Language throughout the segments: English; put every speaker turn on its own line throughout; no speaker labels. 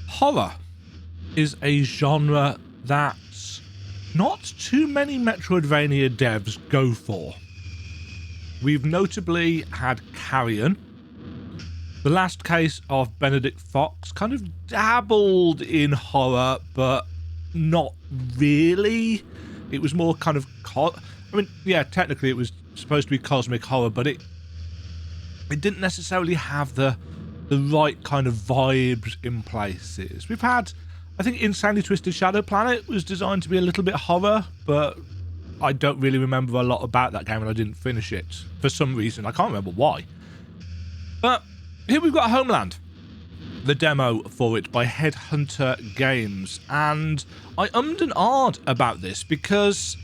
Horror is a genre that not too many Metroidvania devs go for. We've notably had Carrion. The last case of Benedict Fox kind of dabbled in horror, but not really. It was more kind of... yeah, technically it was supposed to be cosmic horror, but it didn't necessarily have the right kind of vibes in places. We've had, I think, Insanely Twisted Shadow Planet was designed to be a little bit horror, but I don't really remember a lot about that game and I didn't finish it for some reason. I can't remember why. But here we've got Homeland, the demo for it by Headhunter Games, and I ummed and ahed about this because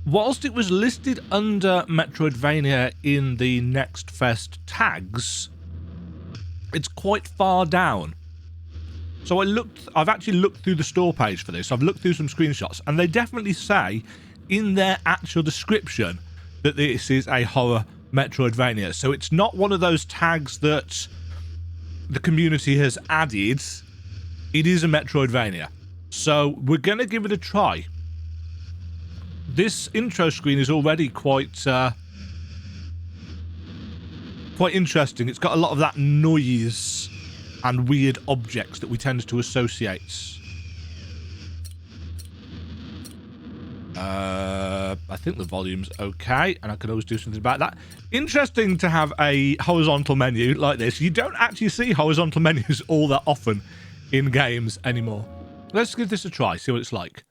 whilst it was listed under Metroidvania in the NextFest tags, it's quite far down. So I've actually looked through the store page for this. I've looked through some screenshots, and they definitely say in their actual description that this is a horror Metroidvania. So it's not one of those tags that the community has added. It is a Metroidvania. So we're going to give it a try. This intro screen is already quite interesting. It's got a lot of that noise and weird objects that we tend to associate. I think the volume's okay, and I could always do something about that. Interesting to have a horizontal menu like this. You don't actually see horizontal menus all that often in games anymore. Let's give this a try, see what it's like.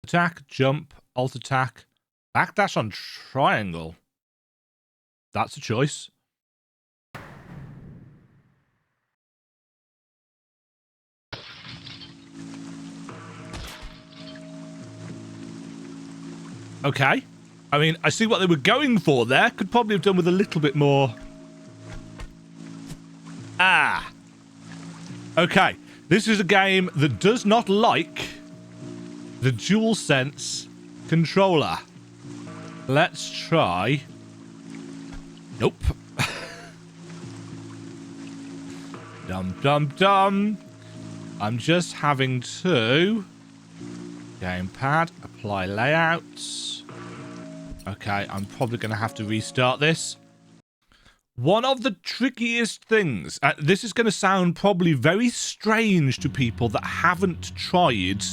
Attack, jump, alt attack, backdash on triangle. That's a choice. Okay. I mean, I see what they were going for there. Could probably have done with a little bit more. Ah. Okay. This is a game that does not like the DualSense controller. Let's try. Nope. Dum. I'm just having to... Gamepad, apply layouts. Okay, I'm probably going to have to restart this. One of the trickiest things... this is going to sound probably very strange to people that haven't tried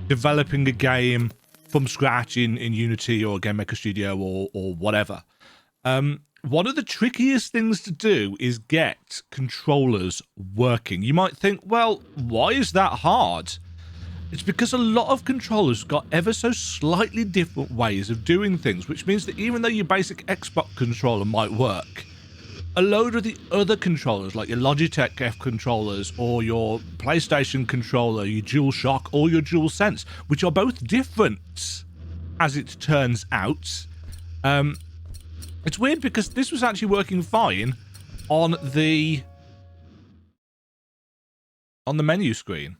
developing a game from scratch in Unity or Game Maker Studio or whatever. One of the trickiest things to do is get controllers working. You might think, well, why is that hard? It's because a lot of controllers got ever so slightly different ways of doing things, which means that even though your basic Xbox controller might work, a load of the other controllers, like your Logitech F controllers or your PlayStation controller, your DualShock or your DualSense, which are both different, as it turns out. It's weird because this was actually working fine on the menu screen.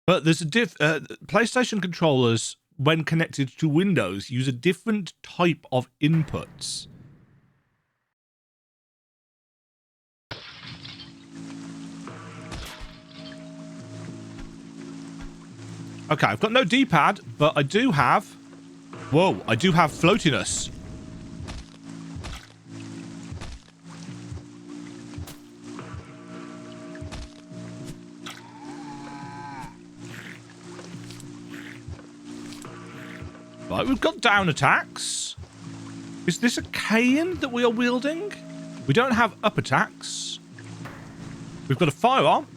But there's a PlayStation controllers, when connected to Windows, use a different type of inputs. Okay, I've got no D-pad, but I do have... Whoa, I do have floatiness. Right, we've got down attacks. Is this a cane that we are wielding? We don't have up attacks. We've got a firearm.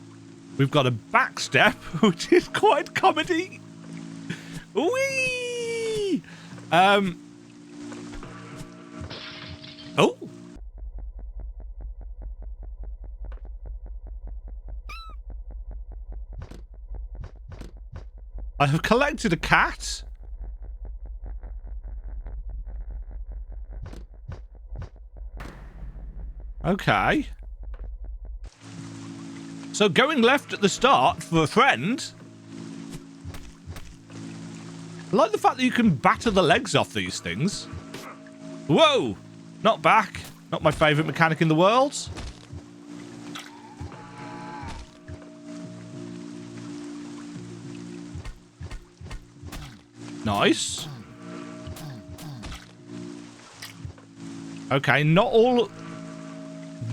We've got a backstep, which is quite comedy. Whee! Oh. I have collected a cat. Okay. So going left at the start for a friend I like the fact that you can batter the legs off these things. Whoa! Not back. Not my favourite mechanic in the world. Nice. Okay, not all...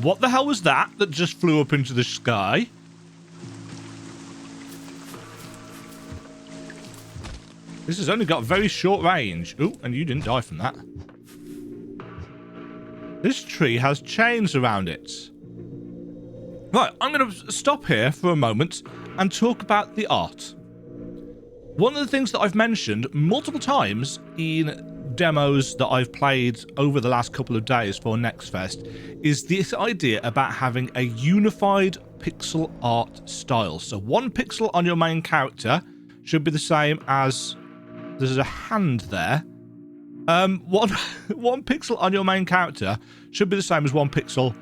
What the hell was that just flew up into the sky? This has only got very short range. Ooh, and you didn't die from that. This tree has chains around it. Right, I'm going to stop here for a moment and talk about the art. One of the things that I've mentioned multiple times in demos that I've played over the last couple of days for NextFest is this idea about having a unified pixel art style. So one pixel on your main character should be the same as... There's a hand there. One pixel on your main character should be the same as one pixel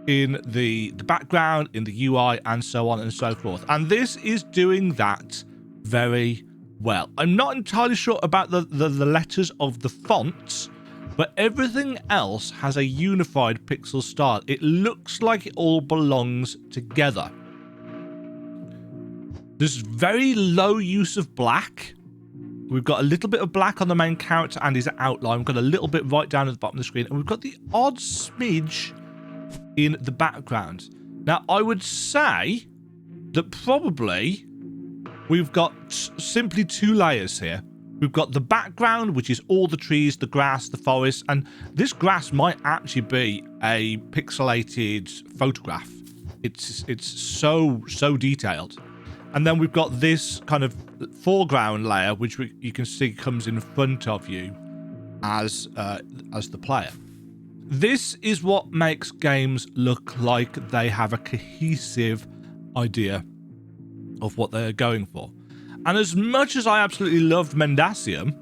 in the background, in the UI, and so on and so forth. And this is doing that very well. I'm not entirely sure about the letters of the fonts, but everything else has a unified pixel style. It looks like it all belongs together. There's very low use of black. We've got a little bit of black on the main character and his outline. We've got a little bit right down at the bottom of the screen. And we've got the odd smidge in the background. Now, I would say that probably we've got simply two layers here. We've got the background, which is all the trees, the grass, the forest. And this grass might actually be a pixelated photograph. It's so detailed. And then we've got this kind of foreground layer, which you can see comes in front of you as the player. This is what makes games look like they have a cohesive idea of what they're going for. And as much as I absolutely loved Mendacium,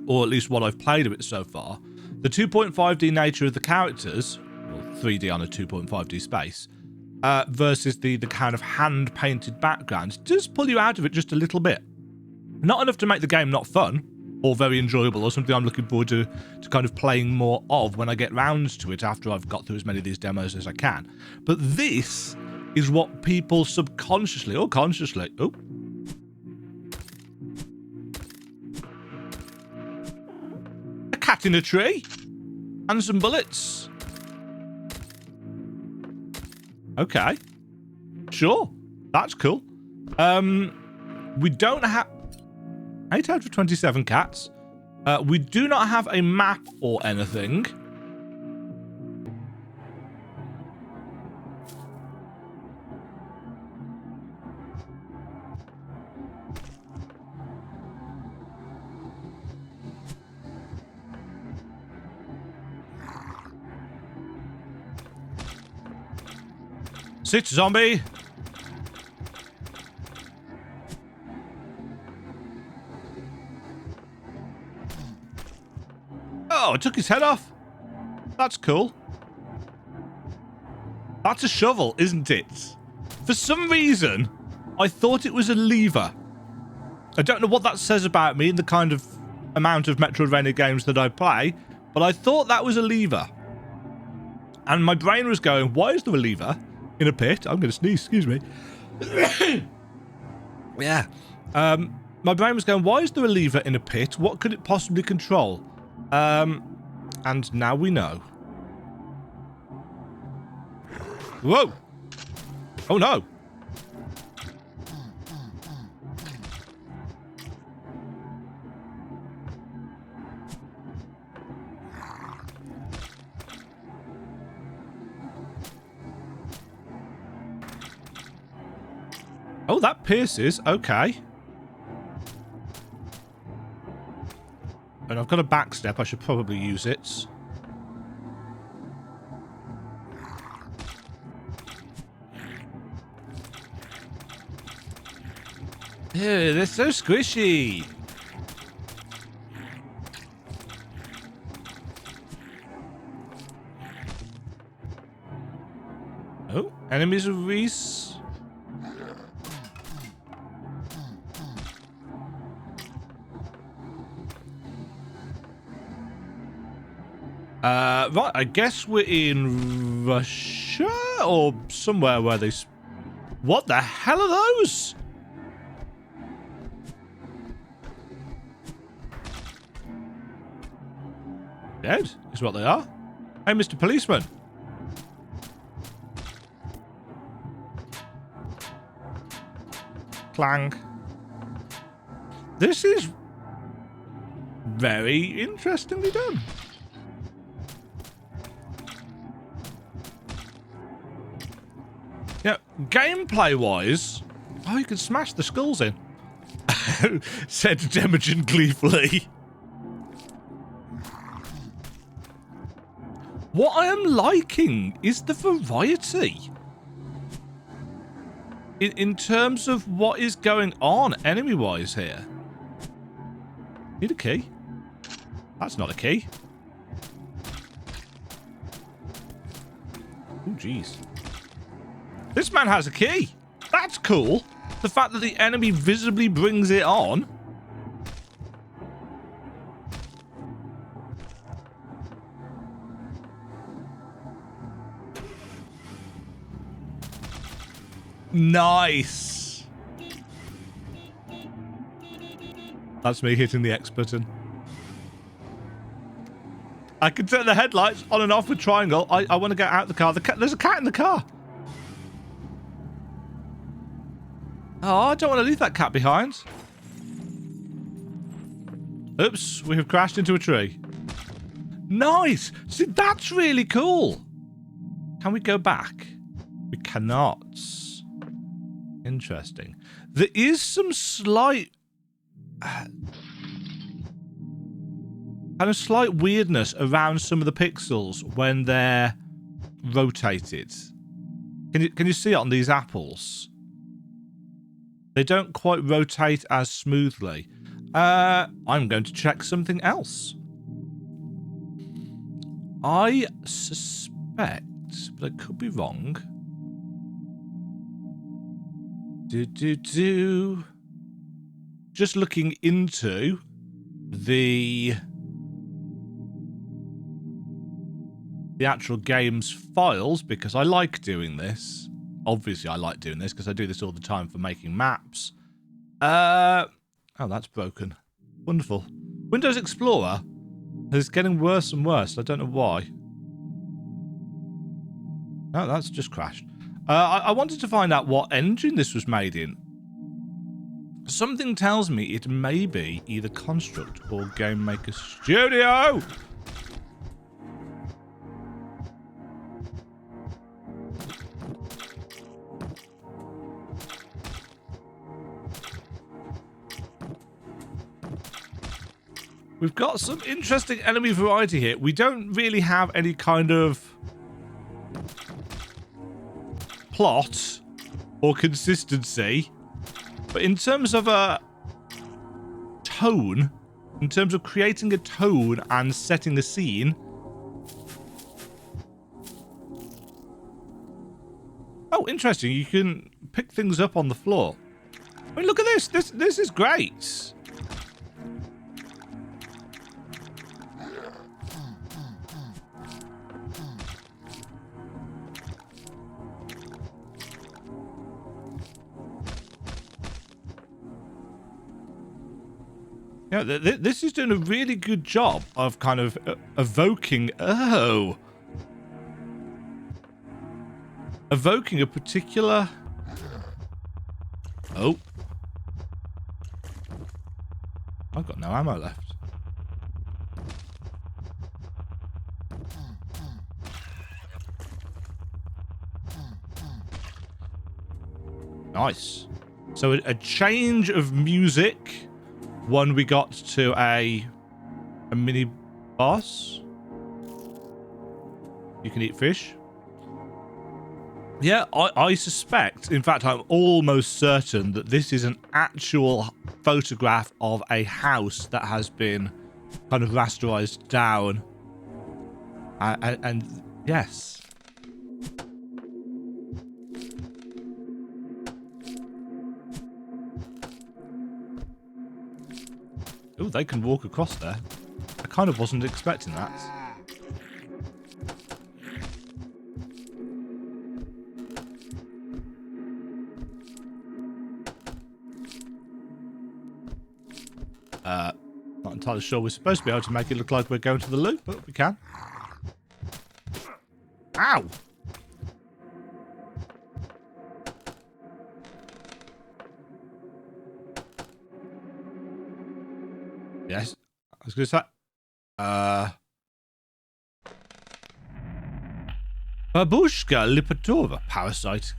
or at least what I've played of it so far, the 2.5D nature of the characters, well, 3D on a 2.5D space, versus the kind of hand-painted background does pull you out of it just a little bit. Not enough to make the game not fun or very enjoyable or something I'm looking forward to kind of playing more of when I get round to it after I've got through as many of these demos as I can. But this is what people subconsciously or consciously... Oh. A cat in a tree and some bullets. Okay. Sure. That's cool. We don't have... 8 out of 27 cats. We do not have a map or anything. Sit, zombie. Oh, it took his head off. That's cool. That's a shovel, isn't it? For some reason, I thought it was a lever. I don't know what that says about me and the kind of amount of Metroidvania games that I play, but I thought that was a lever. And my brain was going, why is there a lever in a pit? I'm going to sneeze, excuse me. Yeah. My brain was going, why is there a lever in a pit? What could it possibly control? And now we know. Whoa! Oh no! Oh, that pierces. Okay. And I've got a back step. I should probably use it. Ew, they're so squishy. Oh, enemies of Reese. Right, I guess we're in Russia or somewhere where they... What the hell are those? Dead is what they are. Hey, Mr. Policeman. Clang. This is very interestingly done. Yeah, gameplay-wise... Oh, you can smash the skulls in. Said Demajen gleefully. What I am liking is the variety. In terms of what is going on enemy-wise here. Need a key? That's not a key. Oh, jeez. This man has a key. That's cool. The fact that the enemy visibly brings it on. Nice. That's me hitting the X button. I can turn the headlights on and off with triangle. I want to get out of the car. There's a cat in the car. Oh, I don't want to leave that cat behind. Oops, we have crashed into a tree. Nice. See, that's really cool. Can we go back? We cannot. Interesting. There is some slight... kind of slight weirdness around some of the pixels when they're rotated. Can you see it on these apples? They don't quite rotate as smoothly. I'm going to check something else. I suspect, but I could be wrong. Just looking into the actual game's files, because I like doing this. Obviously, I like doing this because I do this all the time for making maps. Oh, that's broken. Wonderful. Windows Explorer is getting worse and worse. I don't know why. No, that's just crashed. I wanted to find out what engine this was made in. Something tells me it may be either Construct or Game Maker Studio. We've got some interesting enemy variety here. We don't really have any kind of plot or consistency. But in terms of a tone, in terms of creating a tone and setting a scene... Oh, interesting. You can pick things up on the floor. I mean, look at this. This is great. Yeah, this is doing a really good job of kind of evoking a particular... Oh. I've got no ammo left. Nice. So a change of music... One, we got to a mini boss. You can eat fish. Yeah, I suspect, in fact, I'm almost certain that this is an actual photograph of a house that has been kind of rasterized down. And yes. Oh, they can walk across there. I kind of wasn't expecting that. Not entirely sure we're supposed to be able to make it look like we're going to the loop, but we can. Ow! Yes, I was going to say. Babushka Lipatova, parasite.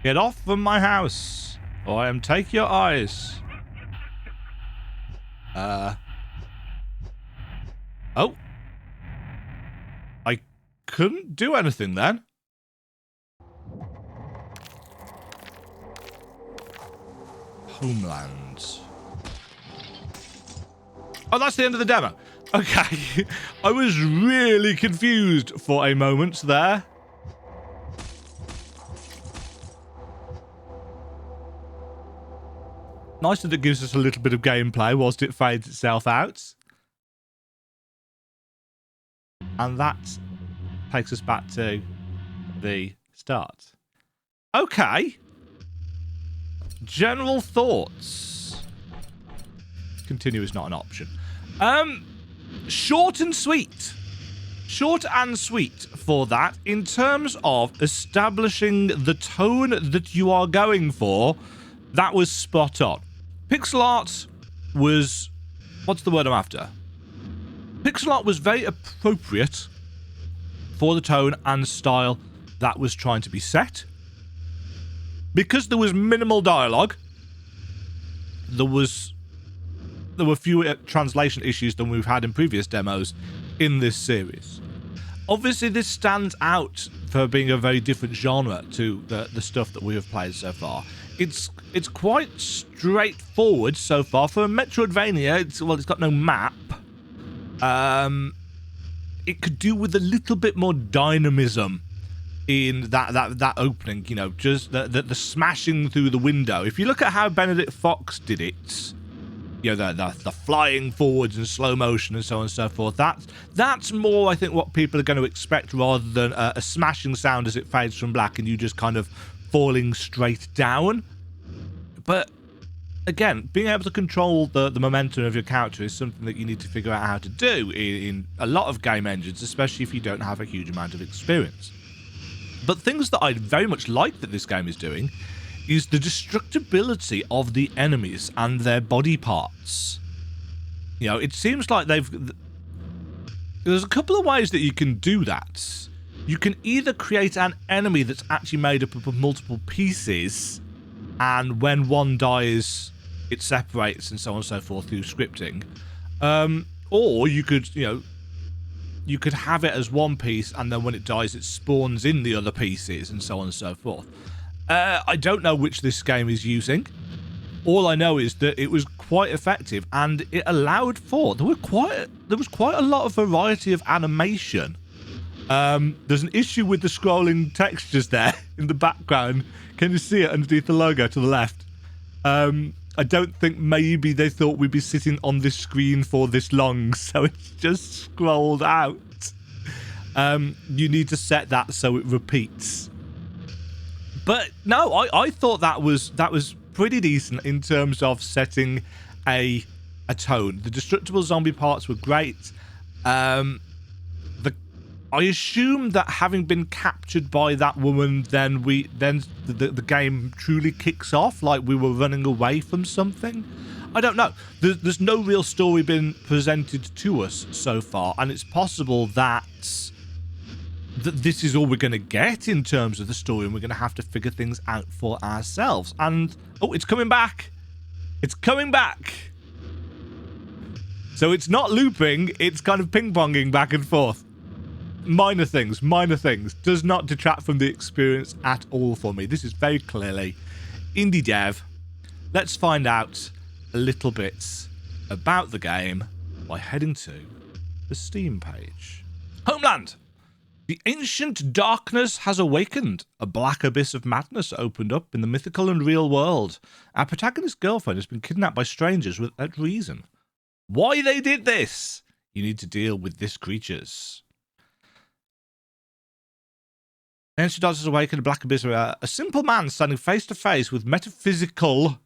Get off from my house, or I am take your eyes. Oh. I couldn't do anything then. Homeland. Oh, that's the end of the demo. Okay. I was really confused for a moment there. Nice that it gives us a little bit of gameplay whilst it fades itself out. And that takes us back to the start. Okay. General thoughts. Continue is not an option. Short and sweet. Short and sweet for that. In terms of establishing the tone that you are going for, that was spot on. Pixel art was... What's the word I'm after? Pixel art was very appropriate for the tone and style that was trying to be set. Because there was minimal dialogue, there were fewer translation issues than we've had in previous demos in this series. Obviously, this stands out for being a very different genre to the stuff that we have played so far. It's quite straightforward so far. For a Metroidvania, it's got no map. It could do with a little bit more dynamism in that opening, you know, just the smashing through the window. If you look at how Benedict Fox did it, you know, the flying forwards in slow motion and so on and so forth, that's more, I think, what people are going to expect rather than a smashing sound as it fades from black and you just kind of falling straight down. But again, being able to control the momentum of your character is something that you need to figure out how to do in a lot of game engines, especially if you don't have a huge amount of experience. But things that I very much like that this game is doing is the destructibility of the enemies and their body parts. You know, it seems like there's a couple of ways that you can do that. You can either create an enemy that's actually made up of multiple pieces, and when one dies, it separates and so on and so forth through scripting. Or you could, you could have it as one piece, and then when it dies, it spawns in the other pieces and so on and so forth. I don't know which this game is using. All I know is that it was quite effective, and it allowed for there was quite a lot of variety of animation. There's an issue with the scrolling textures there in the background. Can you see it underneath the logo to the left? I don't think maybe they thought we'd be sitting on this screen for this long, so it's just scrolled out. You need to set that so it repeats. But no, I thought that was pretty decent in terms of setting a tone. The destructible zombie parts were great. I assume that having been captured by that woman, then the game truly kicks off, like we were running away from something. I don't know. There's no real story been presented to us so far, and it's possible that this is all we're going to get in terms of the story, and we're going to have to figure things out for ourselves. And oh, it's coming back. It's coming back. So it's not looping, it's kind of ping-ponging back and forth. Minor things. Does not detract from the experience at all for me. This is very clearly indie dev. Let's find out a little bit about the game by heading to the Steam page. Homeland! The ancient darkness has awakened. A black abyss of madness opened up in the mythical and real world. Our protagonist's girlfriend has been kidnapped by strangers without reason. Why they did this? You need to deal with these creatures. Ancient darkness has awakened. A black abyss. A simple man standing face to face with metaphysical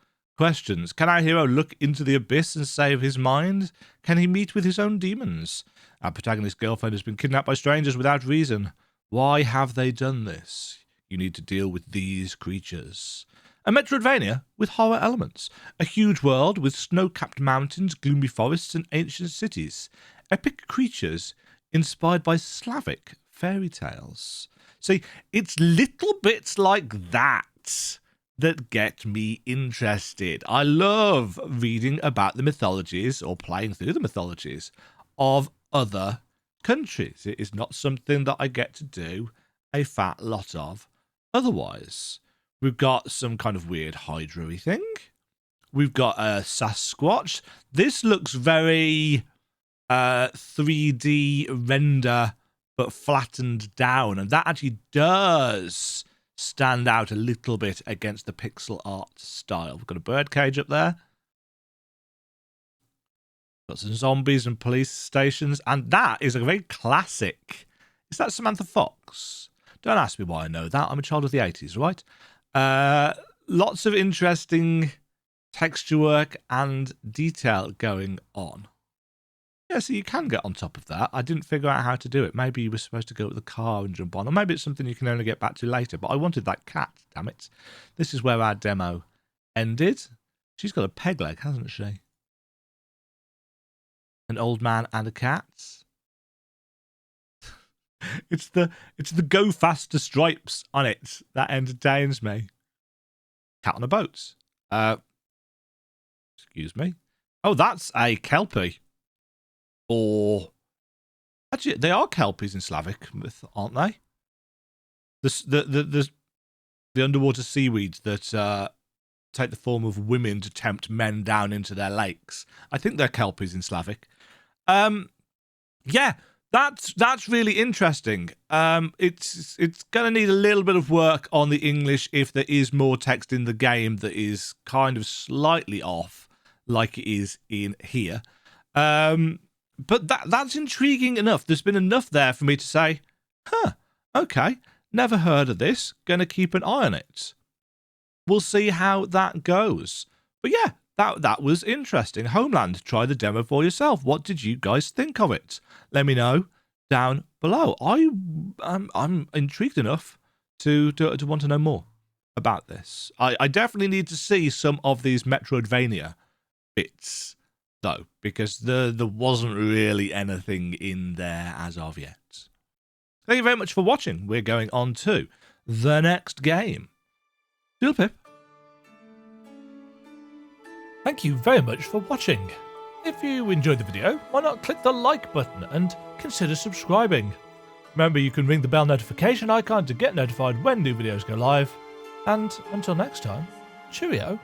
questions. Can our hero look into the abyss and save his mind? Can he meet with his own demons? Our protagonist's girlfriend has been kidnapped by strangers without reason. Why have they done this? You need to deal with these creatures. A Metroidvania with horror elements. A huge world with snow-capped mountains, gloomy forests, and ancient cities. Epic creatures inspired by Slavic fairy tales. See, it's little bits like that that get me interested. I love reading about the mythologies or playing through the mythologies of other countries. It is not something that I get to do a fat lot of otherwise. We've got some kind of weird Hydra-y thing. We've got a Sasquatch. This looks very 3D render, but flattened down. And that actually does stand out a little bit against the pixel art style. We've got a birdcage up there. Got some zombies and police stations. And that is a very classic. Is that Samantha Fox? Don't ask me why I know that. I'm a child of the 80s, right? Lots of interesting texture work and detail going on. Yeah, so you can get on top of that. I didn't figure out how to do it. Maybe you were supposed to go with the car and jump on, or maybe it's something you can only get back to later. But I wanted that cat, damn it. This is where our demo ended. She's got a peg leg, hasn't she? An old man and a cat. It's the go faster stripes on it that entertains me. Cat on a boat. Excuse me. Oh, that's a Kelpie. Or actually, they are Kelpies in Slavic myth, aren't they? The underwater seaweeds that take the form of women to tempt men down into their lakes. I think they're Kelpies in Slavic. Yeah. That's really interesting. It's going to need a little bit of work on the English if there is more text in the game that is kind of slightly off, like it is in here. But that's intriguing enough. There's been enough there for me to say, huh, okay, never heard of this. Going to keep an eye on it. We'll see how that goes. But yeah, that was interesting. Homeland, try the demo for yourself. What did you guys think of it? Let me know down below. I'm intrigued enough to want to know more about this. I definitely need to see some of these Metroidvania bits, though, because there wasn't really anything in there as of yet. Thank you very much for watching. We're going on to the next game. Doodle pip. Thank you very much for watching. If you enjoyed the video, why not click the like button and consider subscribing. Remember, you can ring the bell notification icon to get notified when new videos go live. And until next time, cheerio.